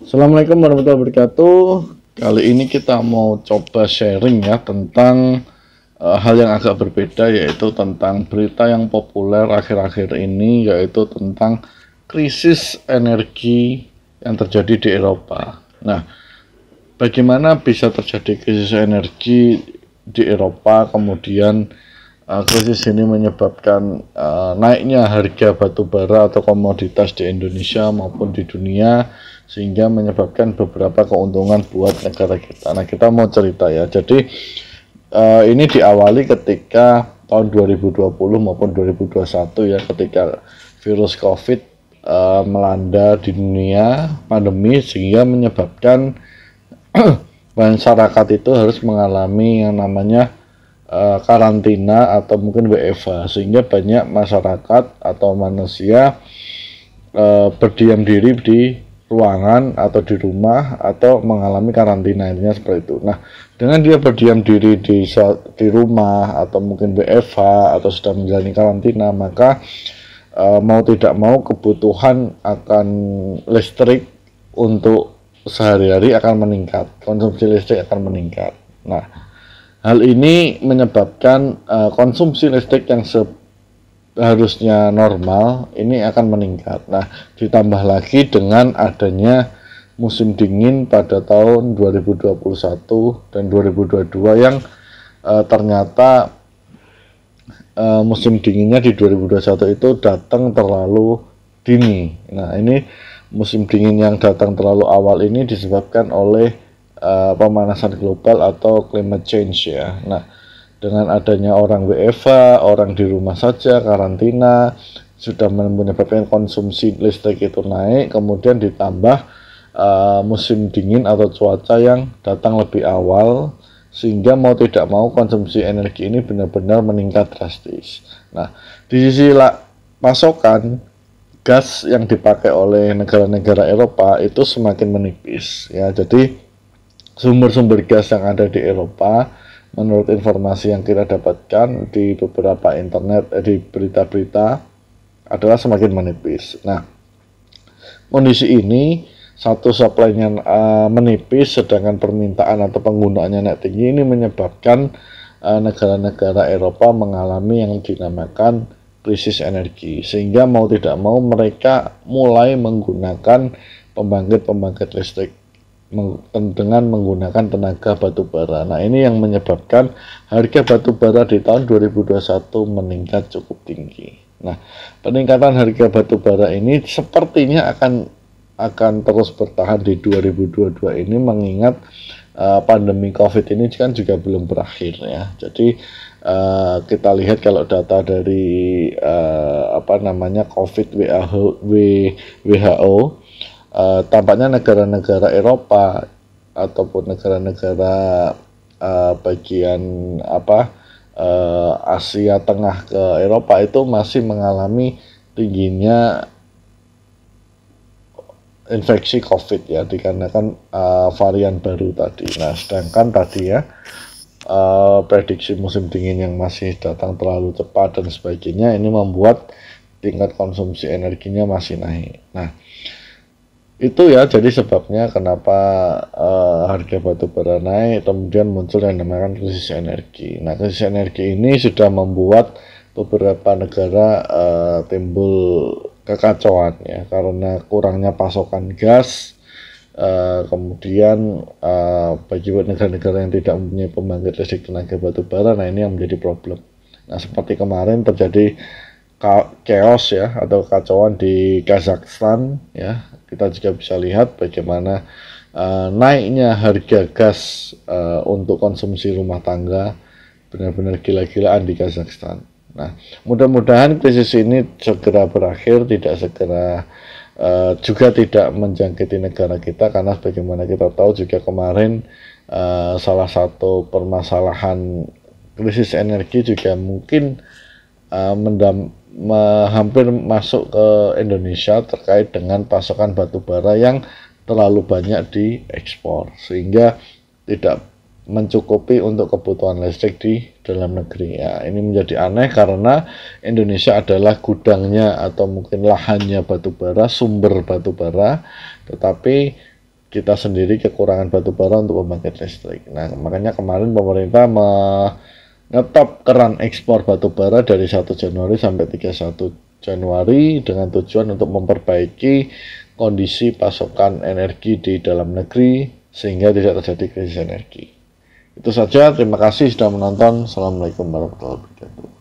Assalamualaikum warahmatullahi wabarakatuh. Kali ini kita mau coba sharing ya tentang hal yang agak berbeda, yaitu tentang berita yang populer akhir-akhir ini, yaitu tentang krisis energi yang terjadi di Eropa. Nah, bagaimana bisa terjadi krisis energi di Eropa, kemudian krisis ini menyebabkan naiknya harga batu bara atau komoditas di Indonesia maupun di dunia, sehingga menyebabkan beberapa keuntungan buat negara kita. Nah, kita mau cerita ya. Jadi ini diawali ketika tahun 2020 maupun 2021 ya, ketika virus COVID melanda di dunia, pandemi, sehingga menyebabkan masyarakat itu harus mengalami yang namanya karantina atau mungkin WFH, sehingga banyak masyarakat atau manusia berdiam diri di ruangan atau di rumah atau mengalami karantina, intinya seperti itu. Nah, dengan dia berdiam diri di rumah atau mungkin WFH atau sedang menjalani karantina, maka mau tidak mau kebutuhan akan listrik untuk sehari-hari akan meningkat, konsumsi listrik akan meningkat. Nah, hal ini menyebabkan konsumsi listrik yang harusnya normal ini akan meningkat. Nah, ditambah lagi dengan adanya musim dingin pada tahun 2021 dan 2022 yang ternyata musim dinginnya di 2021 itu datang terlalu dini. Nah, ini musim dingin yang datang terlalu awal ini disebabkan oleh pemanasan global atau climate change ya. Nah, dengan adanya orang WFH, orang di rumah saja, karantina, sudah menyebabkan konsumsi listrik itu naik, kemudian ditambah musim dingin atau cuaca yang datang lebih awal, sehingga mau tidak mau konsumsi energi ini benar-benar meningkat drastis. Nah, di sisi pasokan gas yang dipakai oleh negara-negara Eropa itu semakin menipis ya. Jadi sumber-sumber gas yang ada di Eropa, menurut informasi yang kita dapatkan di beberapa internet, di berita-berita, adalah semakin menipis. Nah, kondisi ini, satu supply-nya menipis, sedangkan permintaan atau penggunaannya naik tinggi, ini menyebabkan negara-negara Eropa mengalami yang dinamakan krisis energi, sehingga mau tidak mau mereka mulai menggunakan pembangkit-pembangkit listrik dengan menggunakan tenaga batu bara. Nah, ini yang menyebabkan harga batu bara di tahun 2021 meningkat cukup tinggi. Nah, peningkatan harga batu bara ini sepertinya akan terus bertahan di 2022 ini, mengingat pandemi COVID ini kan juga belum berakhir ya. Jadi kita lihat kalau data dari COVID WHO, tampaknya negara-negara Eropa ataupun negara-negara bagian Asia Tengah ke Eropa itu masih mengalami tingginya infeksi COVID ya, dikarenakan varian baru tadi. Nah, sedangkan tadi ya prediksi musim dingin yang masih datang terlalu cepat dan sebagainya, ini membuat tingkat konsumsi energinya masih naik. Nah, itu ya, jadi sebabnya kenapa harga batu bara naik, kemudian muncul yang dinamakan krisis energi. Nah, krisis energi ini sudah membuat beberapa negara timbul kekacauan ya, karena kurangnya pasokan gas. Kemudian bagi negara-negara yang tidak mempunyai pembangkit listrik tenaga batu bara, nah ini yang menjadi problem. Nah, seperti kemarin terjadi chaos ya, atau kacauan di Kazakhstan ya. Kita juga bisa lihat bagaimana naiknya harga gas untuk konsumsi rumah tangga benar-benar gila-gilaan di Kazakhstan. Nah, mudah-mudahan krisis ini segera berakhir, juga tidak menjangkiti negara kita, karena sebagaimana kita tahu juga kemarin salah satu permasalahan krisis energi juga mungkin hampir masuk ke Indonesia terkait dengan pasokan batu bara yang terlalu banyak diekspor, sehingga tidak mencukupi untuk kebutuhan listrik di dalam negeri. Ya, ini menjadi aneh karena Indonesia adalah gudangnya atau mungkin lahannya batu bara, sumber batu bara, tetapi kita sendiri kekurangan batu bara untuk pembangkit listrik. Nah, makanya kemarin pemerintah mengetop keran ekspor batu bara dari 1 Januari sampai 31 Januari dengan tujuan untuk memperbaiki kondisi pasokan energi di dalam negeri sehingga tidak terjadi krisis energi. Itu saja, terima kasih sudah menonton. Assalamualaikum warahmatullahi wabarakatuh.